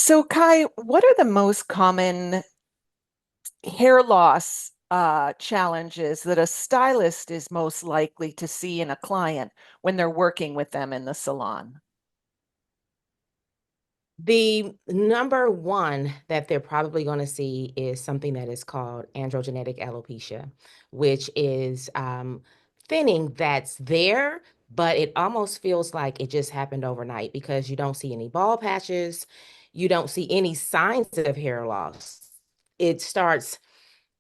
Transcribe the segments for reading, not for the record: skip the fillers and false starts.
So, Kai, what are the most common hair loss challenges that a stylist is most likely to see in a client when they're working with them in the salon? The number one that they're probably going to see is something that is called androgenetic alopecia, which is thinning that's there, but it almost feels like it just happened overnight because you don't see any bald patches, you don't see any signs of hair loss. It starts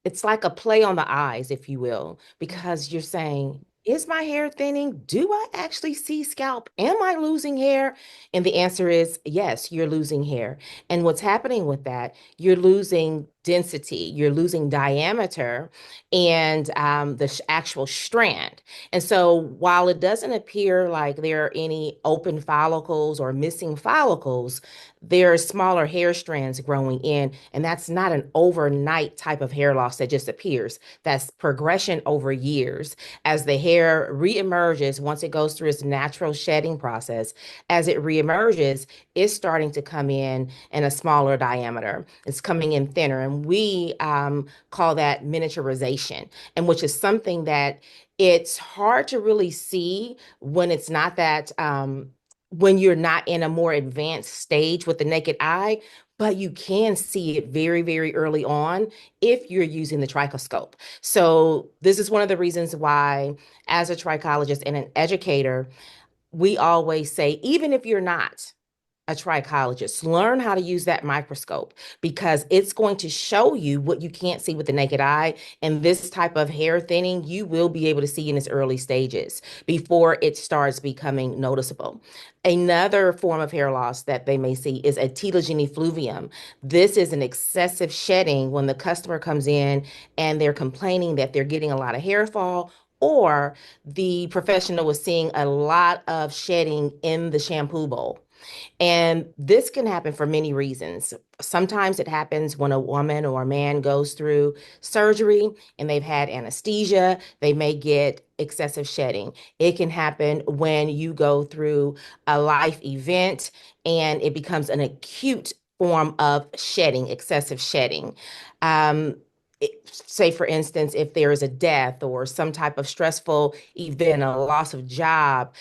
it's like a play on the eyes, if you will, because you're saying, is my hair thinning? Do I actually see scalp? Am I losing hair? And the answer is yes, you're losing hair. And what's happening with that, you're losing density, you're losing diameter and the actual strand. And so while it doesn't appear like there are any open follicles or missing follicles, there are smaller hair strands growing in, and that's not an overnight type of hair loss that just appears. That's progression over years. As the hair reemerges, once it goes through its natural shedding process, as it reemerges, it's starting to come in a smaller diameter. It's coming in thinner, and we call that miniaturization, and which is something that it's hard to really see when it's not that when you're not in a more advanced stage with the naked eye, but you can see it very, very early on if you're using the trichoscope. So this is one of the reasons why, as a trichologist and an educator, we always say, even if you're not a trichologist, learn how to use that microscope because it's going to show you what you can't see with the naked eye. And this type of hair thinning, you will be able to see in its early stages before it starts becoming noticeable. Another form of hair loss that they may see is a telogeny fluvium. This is an excessive shedding when the customer comes in and they're complaining that they're getting a lot of hair fall, or the professional was seeing a lot of shedding in the shampoo bowl. And this can happen for many reasons. Sometimes it happens when a woman or a man goes through surgery and they've had anesthesia, they may get excessive shedding. It can happen when you go through a life event and it becomes an acute form of shedding, excessive shedding. Um, Say, for instance, if there is a death or some type of stressful event, a loss of job,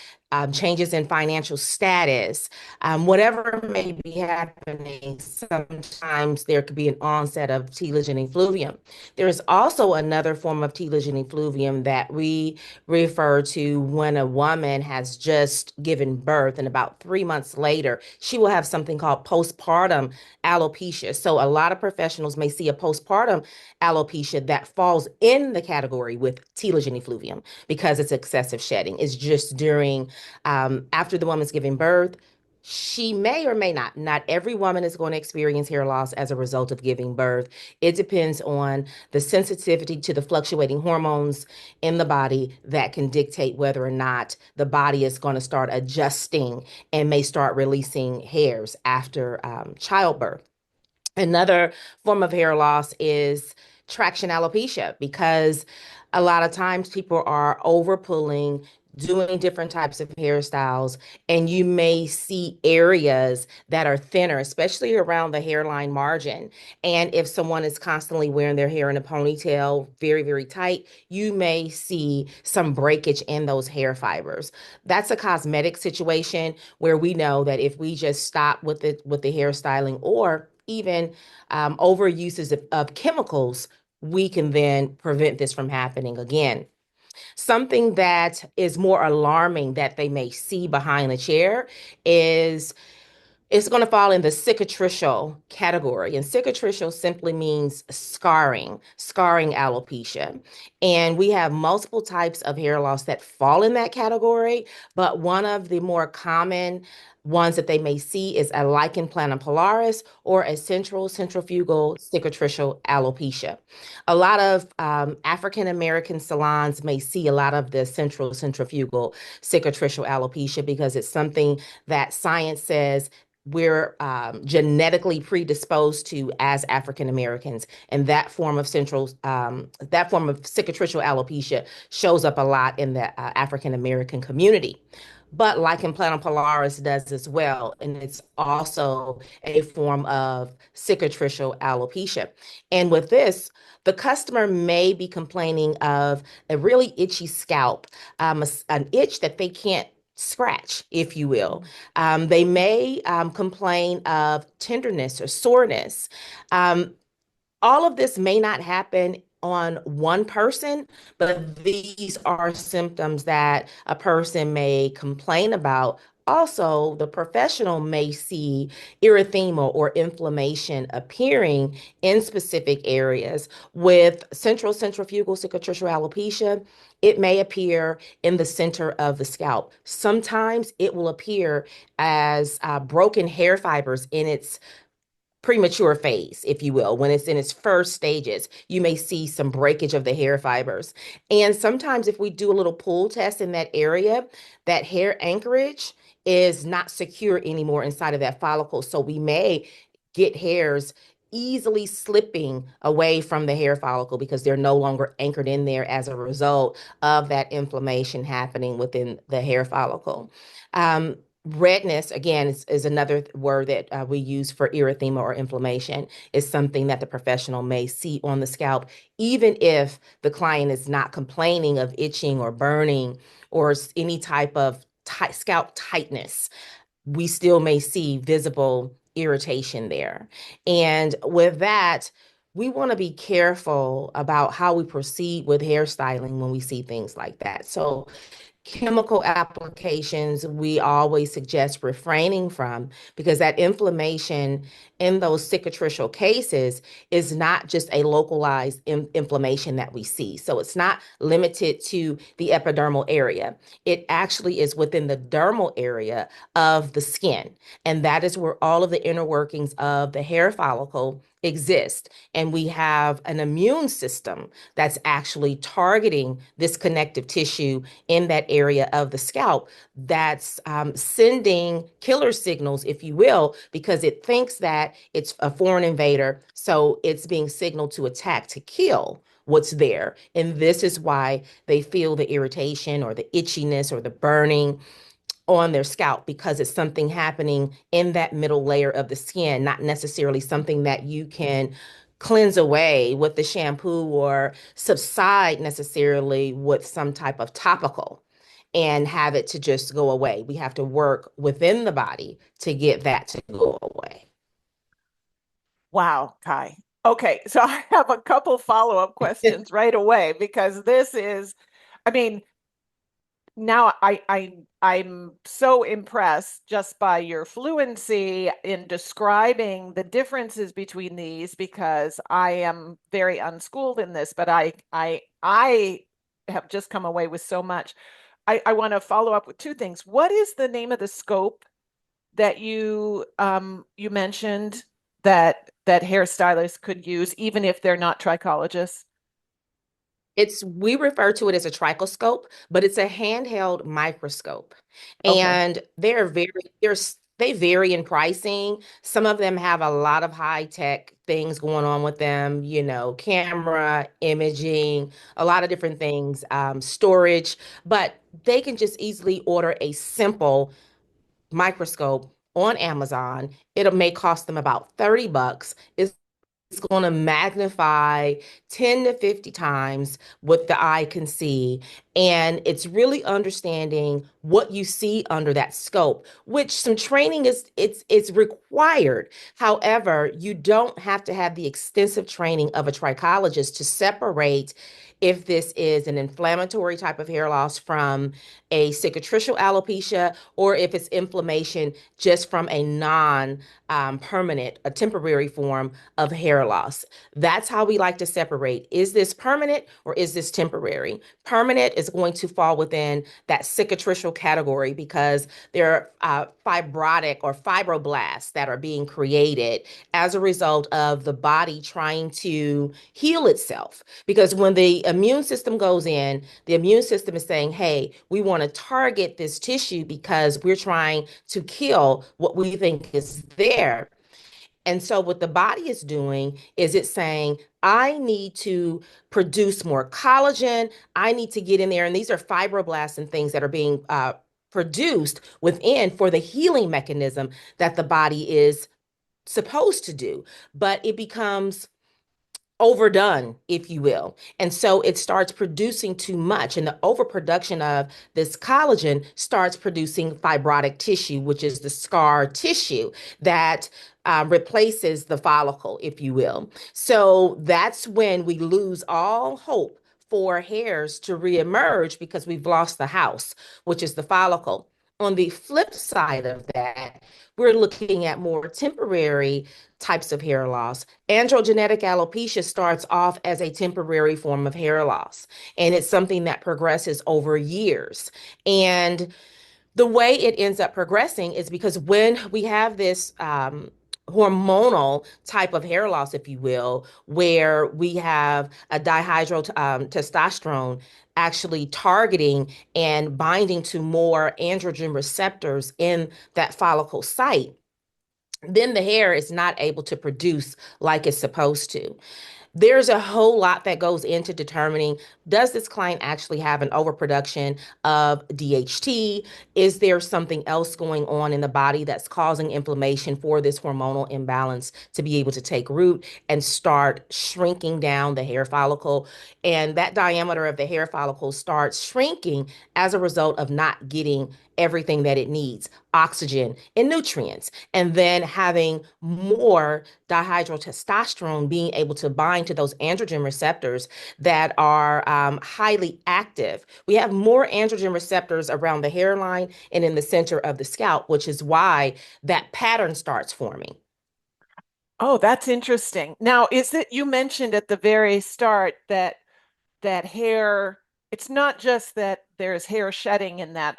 changes in financial status, whatever may be happening, sometimes there could be an onset of telogeny fluvium. There is also another form of telogeny fluvium that we refer to when a woman has just given birth, and about 3 months later, she will have something called postpartum alopecia. So a lot of professionals may see a postpartum alopecia that falls in the category with telogeny fluvium because it's excessive shedding. It's just during after the woman's giving birth, she may or may not. Not every woman is going to experience hair loss as a result of giving birth. It depends on the sensitivity to the fluctuating hormones in the body that can dictate whether or not the body is going to start adjusting and may start releasing hairs after childbirth. Another form of hair loss is traction alopecia because a lot of times people are over pulling, doing different types of hairstyles, and you may see areas that are thinner, especially around the hairline margin. And if someone is constantly wearing their hair in a ponytail very, very tight, you may see some breakage in those hair fibers. That's a cosmetic situation where we know that if we just stop with the hairstyling or even over uses of chemicals, we can then prevent this from happening again. Something that is more alarming that they may see behind the chair is it's going to fall in the cicatricial category. And cicatricial simply means scarring, scarring alopecia. And we have multiple types of hair loss that fall in that category, but one of the more common ones that they may see is a lichen planopilaris or a central centrifugal cicatricial alopecia. A lot of African American salons may see a lot of the central centrifugal cicatricial alopecia because it's something that science says we're genetically predisposed to as African Americans, and that form of cicatricial alopecia shows up a lot in the African American community. but lichen planopilaris does as well. And it's also a form of cicatricial alopecia. And with this, the customer may be complaining of a really itchy scalp, an itch that they can't scratch, if you will. They may complain of tenderness or soreness. Um, all of this may not happen on one person, but these are symptoms that a person may complain about. Also, the professional may see erythema or inflammation appearing in specific areas. With centrifugal cicatricial alopecia, it may appear in the center of the scalp. Sometimes it will appear as broken hair fibers in its premature phase, if you will, when it's in its first stages, you may see some breakage of the hair fibers. And sometimes, if we do a little pull test in that area, that hair anchorage is not secure anymore inside of that follicle. So we may get hairs easily slipping away from the hair follicle because they're no longer anchored in there as a result of that inflammation happening within the hair follicle. Um, Redness, again, is another word that we use for erythema or inflammation, is something that the professional may see on the scalp, even if the client is not complaining of itching or burning or any type of scalp tightness. We still may see visible irritation there. And with that, we want to be careful about how we proceed with hairstyling when we see things like that. So chemical applications, we always suggest refraining from because that inflammation in those cicatricial cases is not just a localized inflammation that we see. So it's not limited to the epidermal area. It actually is within the dermal area of the skin. And that is where all of the inner workings of the hair follicle exist. And we have an immune system that's actually targeting this connective tissue in that area of the scalp that's sending killer signals, if you will, because it thinks that it's a foreign invader. So it's being signaled to attack, to kill what's there. And this is why they feel the irritation or the itchiness or the burning on their scalp because it's something happening in that middle layer of the skin, not necessarily something that you can cleanse away with the shampoo or subside necessarily with some type of topical and have it to just go away. We have to work within the body to get that to go away. Wow, Kai. Okay, so I have a couple follow-up questions right away because this is, I mean, now I'm so impressed just by your fluency in describing the differences between these because I am very unschooled in this, but I have just come away with so much. I want to follow up with two things. What is the name of the scope that you mentioned that hairstylists could use even if they're not trichologists? We refer to it as a trichoscope, but it's a handheld microscope. Okay. And they vary in pricing. Some of them have a lot of high tech things going on with them, camera, imaging, a lot of different things, storage, but they can just easily order a simple microscope on Amazon. It may cost them about $30. It's going to magnify 10 to 50 times what the eye can see. And it's really understanding what you see under that scope, which some training it's required. However, you don't have to have the extensive training of a trichologist to separate if this is an inflammatory type of hair loss from a cicatricial alopecia or if it's inflammation just from a non permanent, a temporary form of hair loss. That's how we like to separate. Is this permanent or is this temporary? Permanent is going to fall within that cicatricial category because there are fibrotic or fibroblasts that are being created as a result of the body trying to heal itself. Because when the immune system goes in, the immune system is saying, hey, we want to target this tissue because we're trying to kill what we think is there. And so, what the body is doing is it's saying, I need to produce more collagen. I need to get in there. And these are fibroblasts and things that are being produced within for the healing mechanism that the body is supposed to do, but it becomes overdone, if you will. And so it starts producing too much. And the overproduction of this collagen starts producing fibrotic tissue, which is the scar tissue that replaces the follicle, if you will. So that's when we lose all hope for hairs to reemerge because we've lost the house, which is the follicle. On the flip side of that, we're looking at more temporary types of hair loss. Androgenetic alopecia starts off as a temporary form of hair loss, and it's something that progresses over years. And the way it ends up progressing is because when we have this hormonal type of hair loss, if you will, where we have a dihydrotestosterone actually targeting and binding to more androgen receptors in that follicle site, then the hair is not able to produce like it's supposed to. There's a whole lot that goes into determining, does this client actually have an overproduction of DHT? Is there something else going on in the body that's causing inflammation for this hormonal imbalance to be able to take root and start shrinking down the hair follicle? And that diameter of the hair follicle starts shrinking as a result of not getting everything that it needs, oxygen and nutrients, and then having more dihydrotestosterone being able to bind to those androgen receptors that are highly active. We have more androgen receptors around the hairline and in the center of the scalp, which is why that pattern starts forming. Oh, that's interesting. Now, is it you mentioned at the very start that hair, it's not just that there's hair shedding in that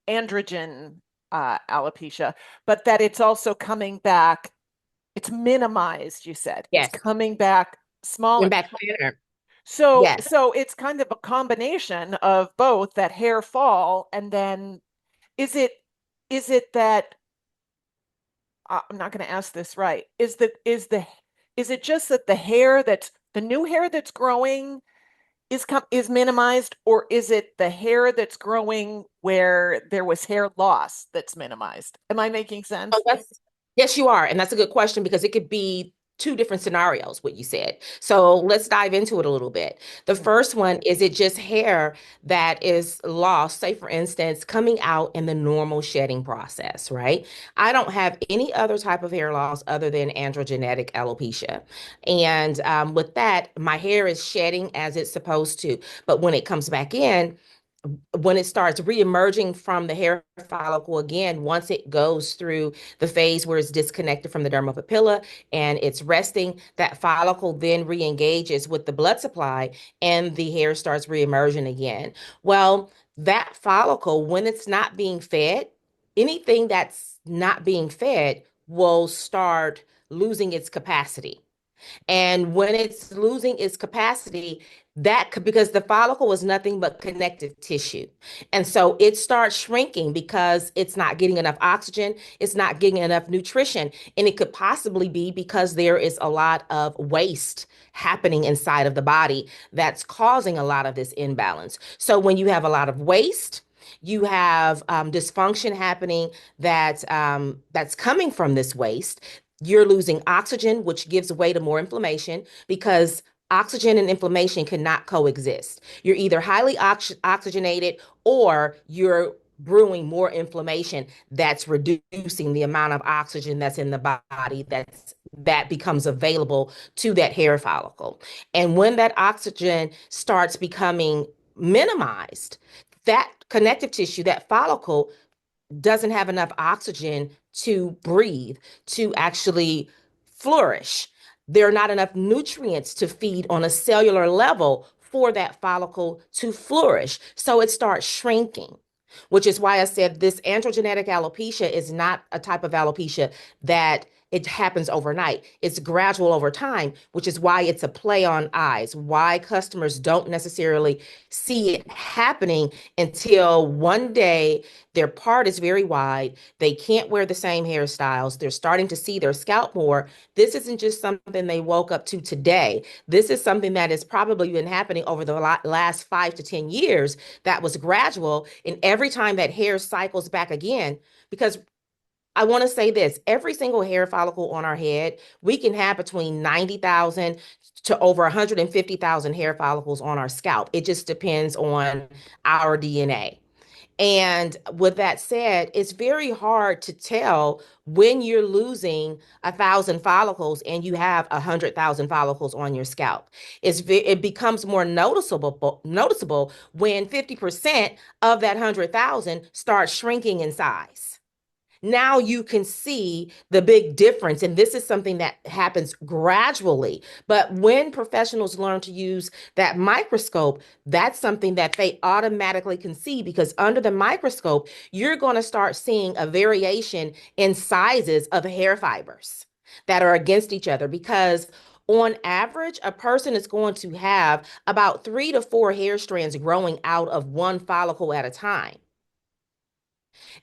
androgen alopecia, but that it's also coming back, it's minimized, you said. It's Yes. coming back Going smaller. back planner. So Yes. it's kind of a combination of both that hair fall and then is it that I'm not going to ask this right. Is it just that the hair that's the new hair that's growing is minimized, or is it the hair that's growing where there was hair loss that's minimized? Am I making Oh, sense? yes, you are. And that's a good question because it could be two different scenarios, what you said. So let's dive into it a little bit. The Yeah. first one, is it just hair that is lost, say, for instance, coming out in the normal shedding process, right? I don't have any other type of hair loss other than androgenetic alopecia. And with that, my hair is shedding as it's supposed to. But when it comes back in, when it starts reemerging from the hair follicle again, once it goes through the phase where it's disconnected from the dermal papilla and it's resting, that follicle then re-engages with the blood supply and the hair starts reemerging again. Well, that follicle, when it's not being fed, anything that's not being fed will start losing its capacity. And when it's losing its capacity, because the follicle is nothing but connective tissue. And so it starts shrinking because it's not getting enough oxygen, it's not getting enough nutrition. And it could possibly be because there is a lot of waste happening inside of the body that's causing a lot of this imbalance. So when you have a lot of waste, you have dysfunction happening that's coming from this waste. You're losing oxygen, which gives way to more inflammation because oxygen and inflammation cannot coexist. You're either highly oxygenated or you're brewing more inflammation that's reducing the amount of oxygen that's in the body that becomes available to that hair follicle. And when that oxygen starts becoming minimized, that connective tissue, that follicle doesn't have enough oxygen to breathe, to actually flourish. There are not enough nutrients to feed on a cellular level for that follicle to flourish. So it starts shrinking, which is why I said this androgenetic alopecia is not a type of alopecia that it happens overnight. It's gradual over time, which is why it's a play on eyes, why customers don't necessarily see it happening until one day their part is very wide. They can't wear the same hairstyles. They're starting to see their scalp more. This isn't just something they woke up to today. This is something that has probably been happening over the last 5 to 10 years that was gradual. And every time that hair cycles back again, because I want to say this, every single hair follicle on our head, we can have between 90,000 to over 150,000 hair follicles on our scalp. It just depends on our DNA. And with that said, it's very hard to tell when you're losing 1,000 follicles and you have 100,000 follicles on your scalp. It becomes more noticeable when 50% of that 100,000 starts shrinking in size. Now you can see the big difference. And this is something that happens gradually. But when professionals learn to use that microscope, that's something that they automatically can see because under the microscope, you're going to start seeing a variation in sizes of hair fibers that are against each other because on average, a person is going to have about 3 to 4 hair strands growing out of one follicle at a time.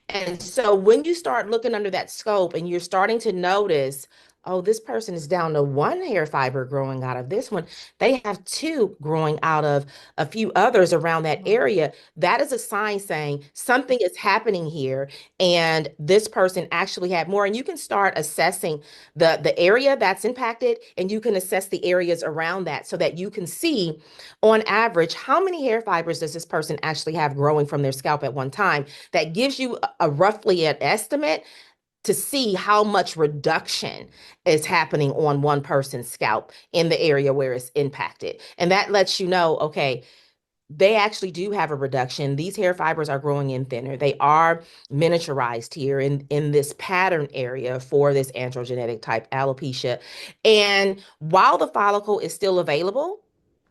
And so when you start looking under that scope and you're starting to notice, oh, this person is down to one hair fiber growing out of this one, they have two growing out of a few others around that Mhm. area. That is a sign saying something is happening here, and this person actually had more. And you can start assessing the area that's impacted, and you can assess the areas around that so that you can see on average how many hair fibers does this person actually have growing from their scalp at one time. That gives you a roughly an estimate to see how much reduction is happening on one person's scalp in the area where it's impacted. And that lets you know, okay, they actually do have a reduction. These hair fibers are growing in thinner. They are miniaturized here in this pattern area for this androgenetic type alopecia. And while the follicle is still available,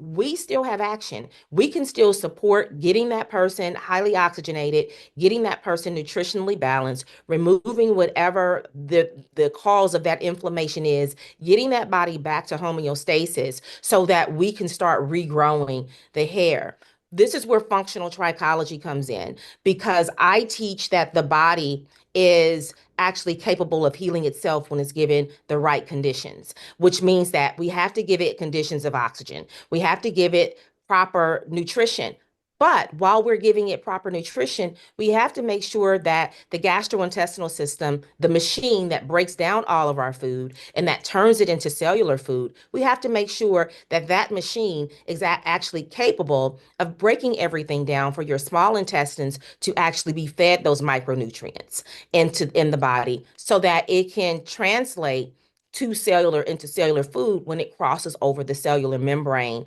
we still have action. We can still support getting that person highly oxygenated, getting that person nutritionally balanced, removing whatever the cause of that inflammation is, getting that body back to homeostasis so that we can start regrowing the hair. This is where functional trichology comes in because I teach that the body is actually capable of healing itself when it's given the right conditions, which means that we have to give it conditions of oxygen. We have to give it proper nutrition. But while we're giving it proper nutrition, we have to make sure that the gastrointestinal system, the machine that breaks down all of our food and that turns it into cellular food, we have to make sure that that machine is actually capable of breaking everything down for your small intestines to actually be fed those micronutrients in the body so that it can translate to cellular into cellular food when it crosses over the cellular membrane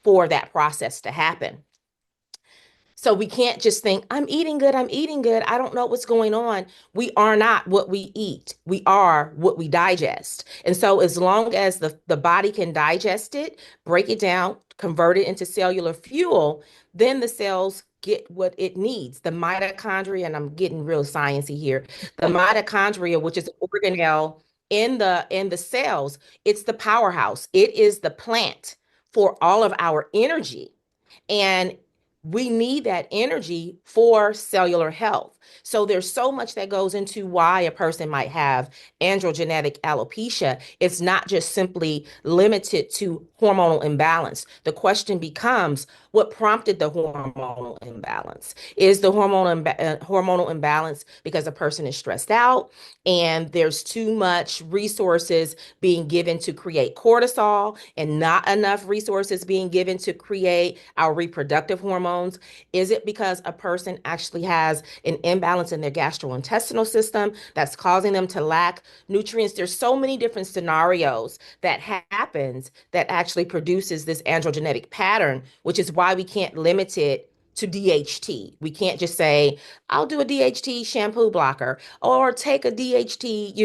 for that process to happen. So we can't just think, I'm eating good, I'm eating good. I don't know what's going on. We are not what we eat. We are what we digest. And so as long as the body can digest it, break it down, convert it into cellular fuel, then the cells get what it needs. The mitochondria, and I'm getting real sciencey here, the mitochondria, which is an organelle in the cells, it's the powerhouse. It is the plant for all of our energy. And we need that energy for cellular health. So there's so much that goes into why a person might have androgenetic alopecia. It's not just simply limited to hormonal imbalance. The question becomes, what prompted the hormonal imbalance? Is the hormonal imbalance because a person is stressed out and there's too much resources being given to create cortisol and not enough resources being given to create our reproductive hormones? Is it because a person actually has an imbalance in their gastrointestinal system that's causing them to lack nutrients? There's so many different scenarios that happens that actually produces this androgenetic pattern, which is why we can't limit it to DHT. We can't just say, I'll do a DHT shampoo blocker or take a DHT,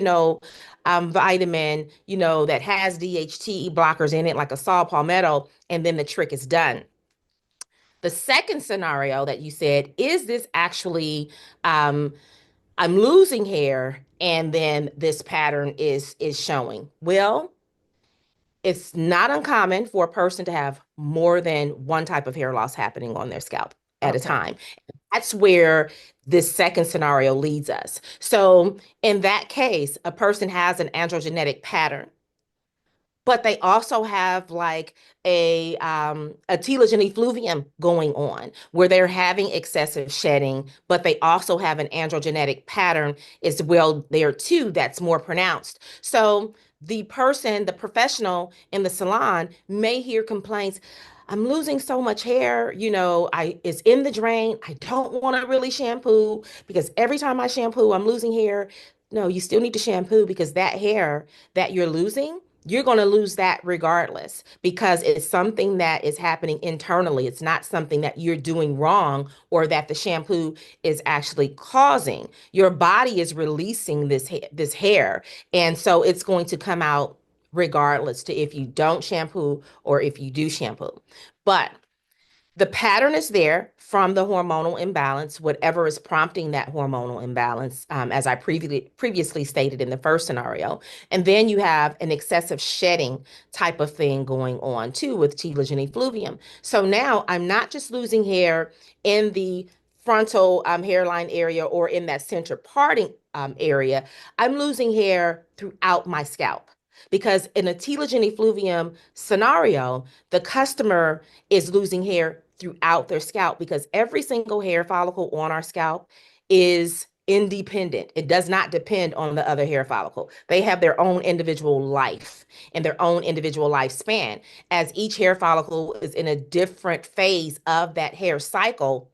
vitamin, that has DHT blockers in it, like a saw palmetto, and then the trick is done. The second scenario that you said, is this actually um, I'm losing hair and then this pattern is showing. Well, it's not uncommon for a person to have more than one type of hair loss happening on their scalp at a Okay. time. That's where this second scenario leads us. So, in that case, a person has an androgenetic pattern, but they also have like a telogen effluvium going on where they're having excessive shedding, but they also have an androgenetic pattern as well there too that's more pronounced. So the person, the professional in the salon may hear complaints. I'm losing so much hair, it's in the drain. I don't want to really shampoo because every time I shampoo, I'm losing hair. No, you still need to shampoo because that hair that you're losing, you're going to lose that regardless because it's something that is happening internally. It's not something that you're doing wrong or that the shampoo is actually causing. Your body is releasing this hair, and so it's going to come out regardless to if you don't shampoo or if you do shampoo. But the pattern is there from the hormonal imbalance, whatever is prompting that hormonal imbalance, as I previously stated in the first scenario. And then you have an excessive shedding type of thing going on too with telogen effluvium. So now I'm not just losing hair in the frontal hairline area or in that center parting area. I'm losing hair throughout my scalp. Because in a telogen effluvium scenario, the customer is losing hair throughout their scalp because every single hair follicle on our scalp is independent. It does not depend on the other hair follicle. They have their own individual life and their own individual lifespan. As each hair follicle is in a different phase of that hair cycle,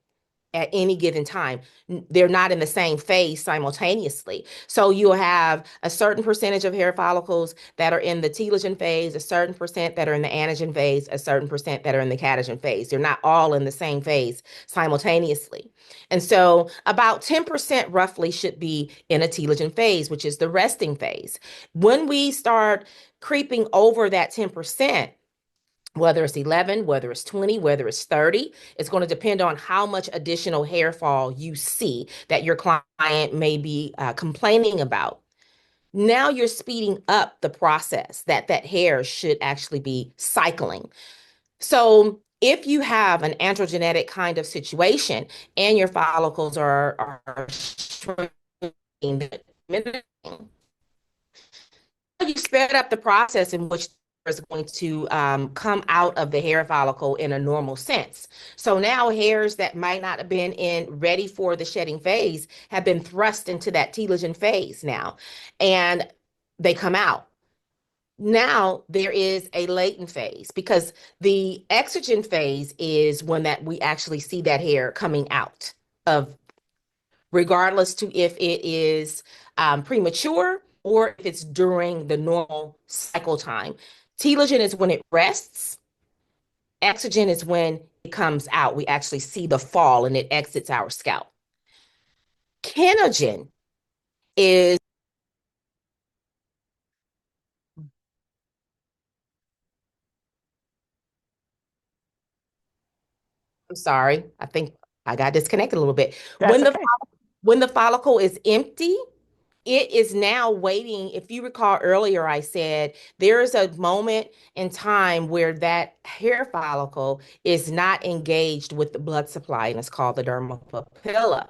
at any given time. They're not in the same phase simultaneously. So you'll have a certain percentage of hair follicles that are in the telogen phase, a certain percent that are in the anagen phase, a certain percent that are in the catagen phase. They're not all in the same phase simultaneously. And so about 10% roughly should be in a telogen phase, which is the resting phase. When we start creeping over that 10%, whether it's 11, whether it's 20, whether it's 30, it's going to depend on how much additional hair fall you see that your client may be complaining about. Now you're speeding up the process that hair should actually be cycling. So if you have an androgenetic kind of situation and your follicles are shrinking, you sped up the process in which is going to come out of the hair follicle in a normal sense. So now hairs that might not have been in ready for the shedding phase have been thrust into that telogen phase now, and they come out. Now there is a latent phase because the exogen phase is when that we actually see that hair coming out of regardless to if it is premature or if it's during the normal cycle time. Telogen is when it rests. Exogen is when it comes out. We actually see the fall and it exits our scalp. Kenogen is, I'm sorry, I think I got disconnected a little bit. That's okay. When the follicle is empty, it is now waiting. If you recall earlier, I said there is a moment in time where that hair follicle is not engaged with the blood supply, and it's called the dermal papilla.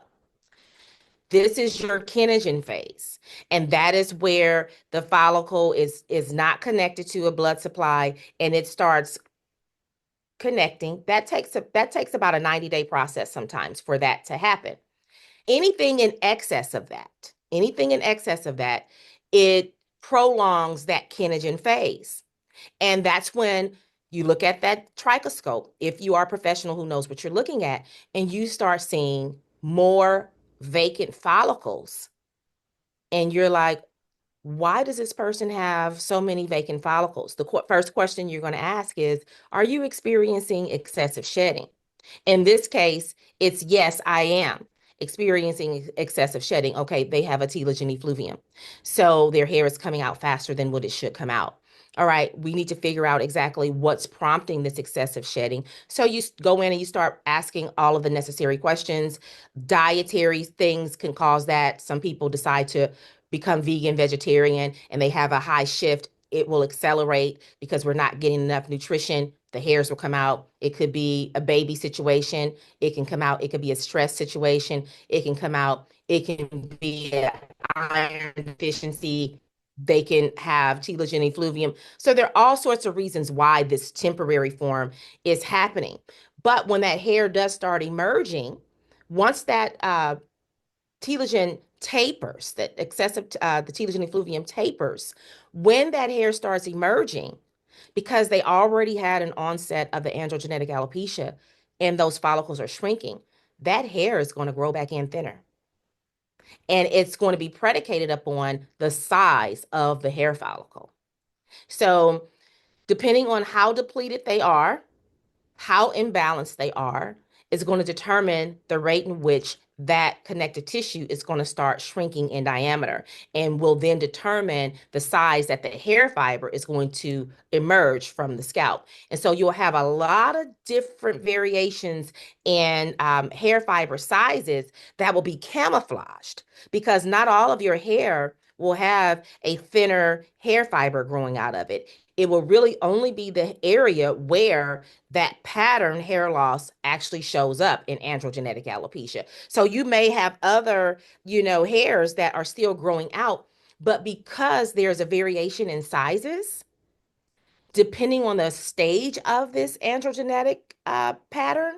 This is your kenogen phase, and that is where the follicle is not connected to a blood supply, and it starts connecting. That takes about a 90-day process sometimes for that to happen. Anything in excess of that, it prolongs that kenogen phase. And that's when you look at that trichoscope, if you are a professional who knows what you're looking at, and you start seeing more vacant follicles. And you're like, why does this person have so many vacant follicles? The first question you're going to ask is, are you experiencing excessive shedding? In this case, it's yes, I am experiencing excessive shedding. Okay, they have a telogen effluvium. So their hair is coming out faster than what it should come out. All right, we need to figure out exactly what's prompting this excessive shedding. So you go in and you start asking all of the necessary questions. Dietary things can cause that. Some people decide to become vegan, vegetarian, and they have a high shift. It will accelerate because we're not getting enough nutrition. The hairs will come out. It could be a baby situation. It can come out. It could be a stress situation. It can come out. It can be an iron deficiency. They can have telogen effluvium. So there are all sorts of reasons why this temporary form is happening. But when that hair does start emerging, once that telogen tapers, that excessive the telogen effluvium tapers, when that hair starts emerging, because they already had an onset of the androgenetic alopecia and those follicles are shrinking, that hair is going to grow back in thinner. And it's going to be predicated upon the size of the hair follicle. So, depending on how depleted they are, how imbalanced they are, is going to determine the rate in which that connective tissue is going to start shrinking in diameter and will then determine the size that the hair fiber is going to emerge from the scalp. And so you'll have a lot of different variations in hair fiber sizes that will be camouflaged because not all of your hair will have a thinner hair fiber growing out of it. It will really only be the area where that pattern hair loss actually shows up in androgenetic alopecia. So you may have other, hairs that are still growing out, but because there's a variation in sizes, depending on the stage of this androgenetic pattern,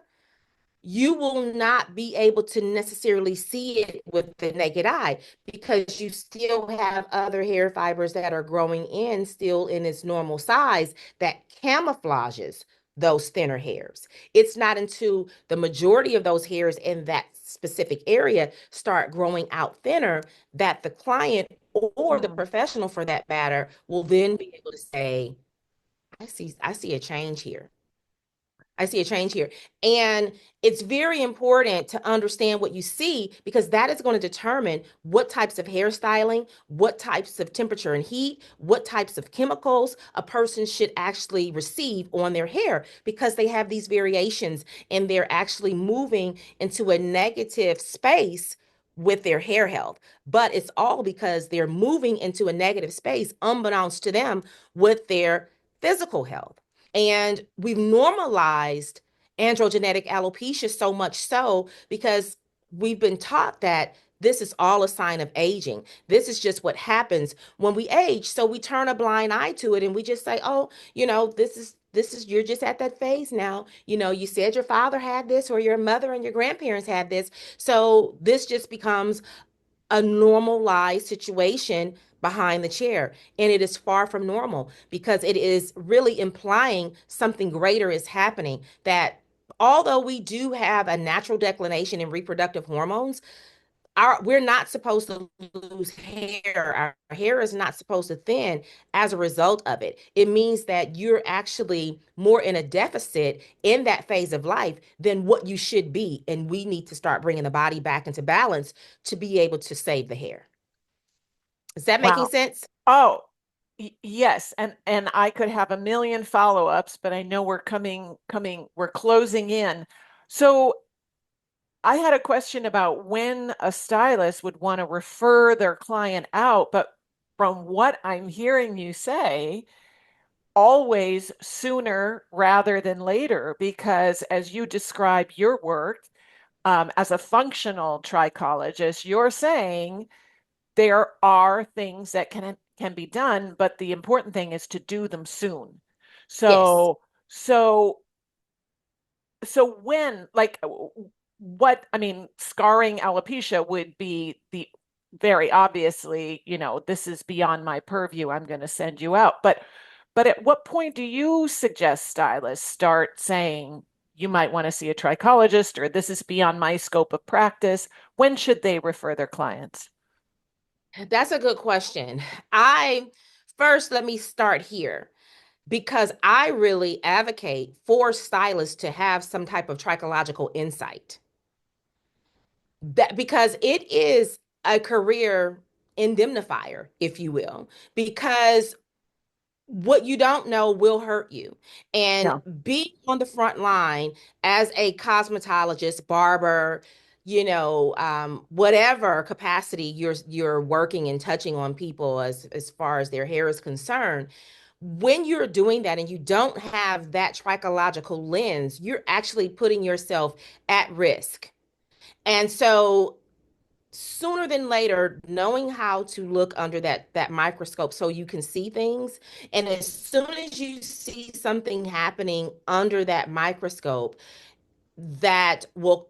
you will not be able to necessarily see it with the naked eye because you still have other hair fibers that are growing in still in its normal size that camouflages those thinner hairs. It's not until the majority of those hairs in that specific area start growing out thinner that the client or the Hmm. professional for that matter will then be able to say, I see a change here. I see a change here. And it's very important to understand what you see because that is going to determine what types of hairstyling, what types of temperature and heat, what types of chemicals a person should actually receive on their hair because they have these variations and they're actually moving into a negative space with their hair health. But it's all because they're moving into a negative space unbeknownst to them with their physical health. And we've normalized androgenetic alopecia so much so because we've been taught that this is all a sign of aging. This is just what happens when we age. So we turn a blind eye to it and we just say, oh, this is you're just at that phase now. You said your father had this or your mother and your grandparents had this. So this just becomes a normalized situation behind the chair. And it is far from normal because it is really implying something greater is happening. That although we do have a natural declination in reproductive hormones, we're not supposed to lose hair. Our hair is not supposed to thin as a result of it. It means that you're actually more in a deficit in that phase of life than what you should be. And we need to start bringing the body back into balance to be able to save the hair. Is that making Wow. sense? Oh, yes, and I could have a million follow-ups, but I know we're closing in. So I had a question about when a stylist would want to refer their client out, but from what I'm hearing you say, always sooner rather than later, because as you describe your work as a functional trichologist, you're saying there are things that can be done, but the important thing is to do them soon. Yes. So so when like what I mean, scarring alopecia would be the very obviously, this is beyond my purview. I'm going to send you out. But at what point do you suggest stylists start saying you might want to see a trichologist or this is beyond my scope of practice? When should they refer their clients? That's a good question. I first let me start here because I really advocate for stylists to have some type of trichological insight. That because it is a career indemnifier, if you will, because what you don't know will hurt you. And Yeah. being on the front line as a cosmetologist, barber, whatever capacity you're working and touching on people as far as their hair is concerned, when you're doing that and you don't have that trichological lens, you're actually putting yourself at risk. And so sooner than later, knowing how to look under that microscope so you can see things, and as soon as you see something happening under that microscope, that will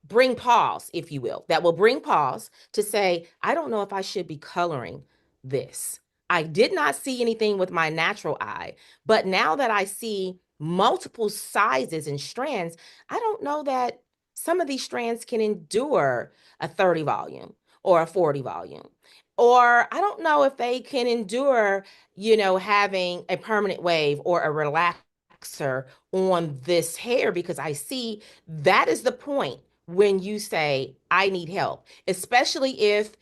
bring pause, if you will, that will bring pause to say, I don't know if I should be coloring this. I did not see anything with my natural eye, but now that I see multiple sizes and strands, I don't know that some of these strands can endure a 30 volume or a 40 volume. Or I don't know if they can endure, having a permanent wave or a relaxer on this hair, because I see that is the point when you say, I need help, especially if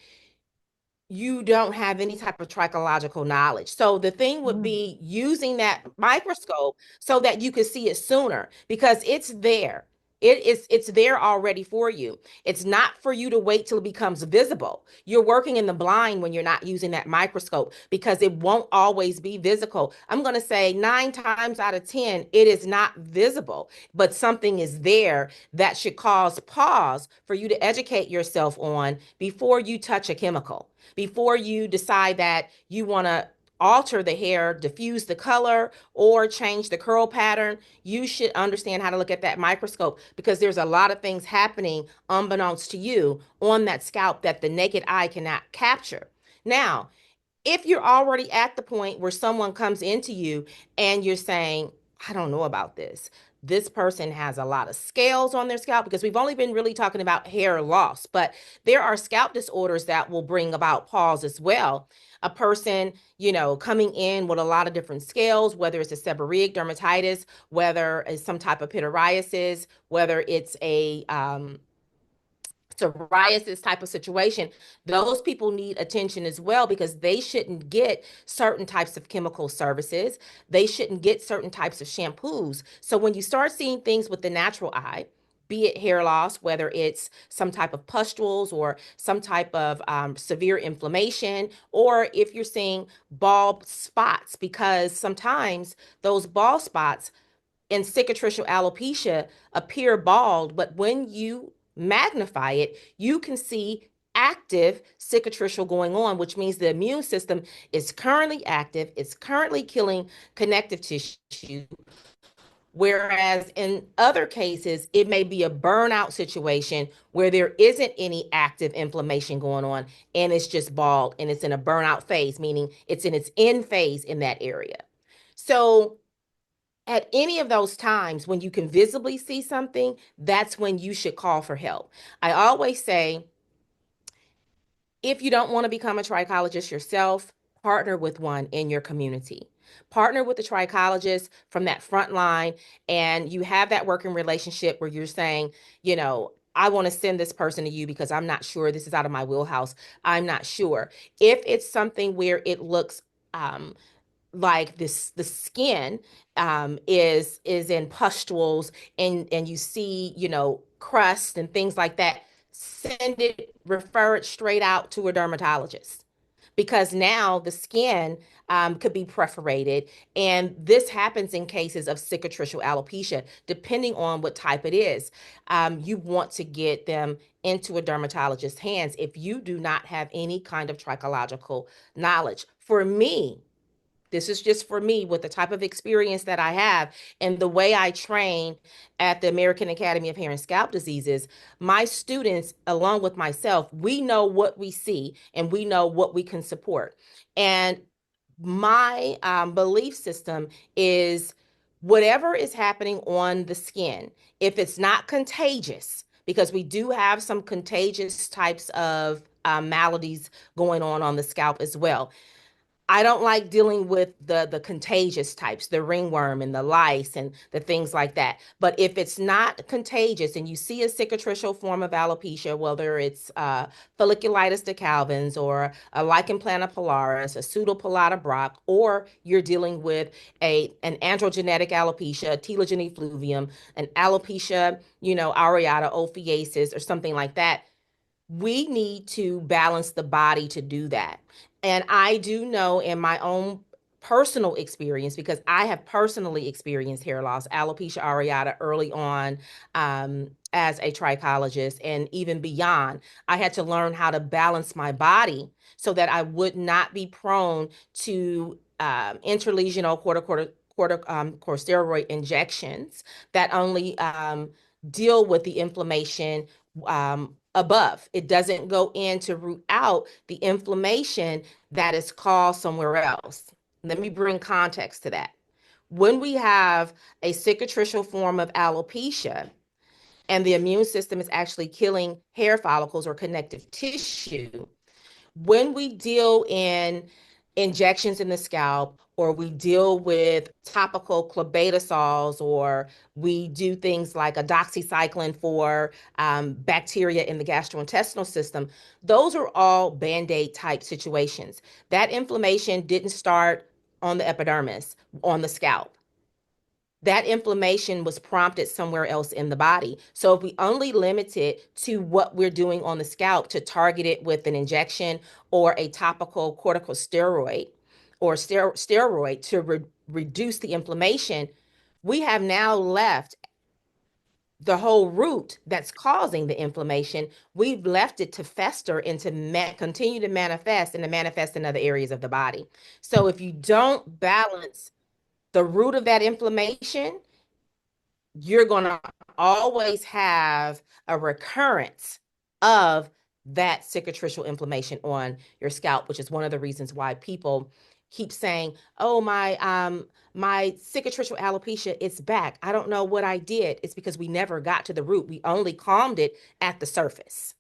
you don't have any type of trichological knowledge. So the thing would Mm. be using that microscope so that you could see it sooner, because it's there. It's there already for you. It's not for you to wait till it becomes visible. You're working in the blind when you're not using that microscope, because it won't always be visible. I'm going to say 9 times out of 10, it is not visible, but something is there that should cause pause for you to educate yourself on before you touch a chemical, before you decide that you want to alter the hair, diffuse the color, or change the curl pattern. You should understand how to look at that microscope, because there's a lot of things happening unbeknownst to you on that scalp that the naked eye cannot capture. Now, if you're already at the point where someone comes into you and you're saying, I don't know about this. This person has a lot of scales on their scalp, because we've only been really talking about hair loss, but there are scalp disorders that will bring about pause as well. A person, coming in with a lot of different scales, whether it's a seborrheic dermatitis, whether it's some type of pityriasis, whether it's a psoriasis type of situation, those people need attention as well, because they shouldn't get certain types of chemical services. They shouldn't get certain types of shampoos. So when you start seeing things with the natural eye, be it hair loss, whether it's some type of pustules or some type of severe inflammation, or if you're seeing bald spots, because sometimes those bald spots in cicatricial alopecia appear bald, but when you magnify it, you can see active cicatricial going on, which means the immune system is currently active, it's currently killing connective tissue. Whereas in other cases, it may be a burnout situation where there isn't any active inflammation going on, and it's just bald and it's in a burnout phase, meaning it's in its end phase in that area. So at any of those times when you can visibly see something, that's when you should call for help. I always say, if you don't want to become a trichologist yourself, partner with one in your community. Partner with a trichologist from that front line, and you have that working relationship where you're saying, I want to send this person to you because I'm not sure, this is out of my wheelhouse. I'm not sure. If it's something where it looks like this, the skin is in pustules, and you see, crust and things like that, send it, refer it straight out to a dermatologist, because now the skin could be perforated. And this happens in cases of cicatricial alopecia, depending on what type it is. You want to get them into a dermatologist's hands if you do not have any kind of trichological knowledge. For me, this is just for me, with the type of experience that I have and the way I train at the American Academy of Hair and Scalp Diseases. My students, along with myself, we know what we see and we know what we can support. And my belief system is, whatever is happening on the skin, if it's not contagious, because we do have some contagious types of maladies going on the scalp as well. I don't like dealing with the contagious types, the ringworm and the lice and the things like that. But if it's not contagious and you see a cicatricial form of alopecia, whether it's folliculitis decalvans or a lichen planopilaris, a pseudopelata Brock, or you're dealing with an androgenetic alopecia, telogen effluvium, an alopecia, areata, ophiasis, or something like that, we need to balance the body to do that. And I do know in my own personal experience, because I have personally experienced hair loss, alopecia areata early on as a trichologist and even beyond. I had to learn how to balance my body so that I would not be prone to interlesional corticosteroid injections that only deal with the inflammation above. It doesn't go in to root out the inflammation that is caused somewhere else. Let me bring context to that. When we have a cicatricial form of alopecia and the immune system is actually killing hair follicles or connective tissue, when we deal in injections in the scalp or we deal with topical clobetasol or we do things like a doxycycline for bacteria in the gastrointestinal system, those are all band-aid type situations. That inflammation didn't start on the epidermis, on the scalp. That inflammation was prompted somewhere else in the body. So if we only limit it to what we're doing on the scalp to target it with an injection or a topical corticosteroid or steroid to reduce the inflammation, we have now left the whole root that's causing the inflammation. We've left it to fester and to continue to manifest and to manifest in other areas of the body. So if you don't balance the root of that inflammation, you're going to always have a recurrence of that cicatricial inflammation on your scalp, which is one of the reasons why people keep saying, "Oh, my cicatricial alopecia, it's back. I don't know what I did." It's because we never got to the root. We only calmed it at the surface.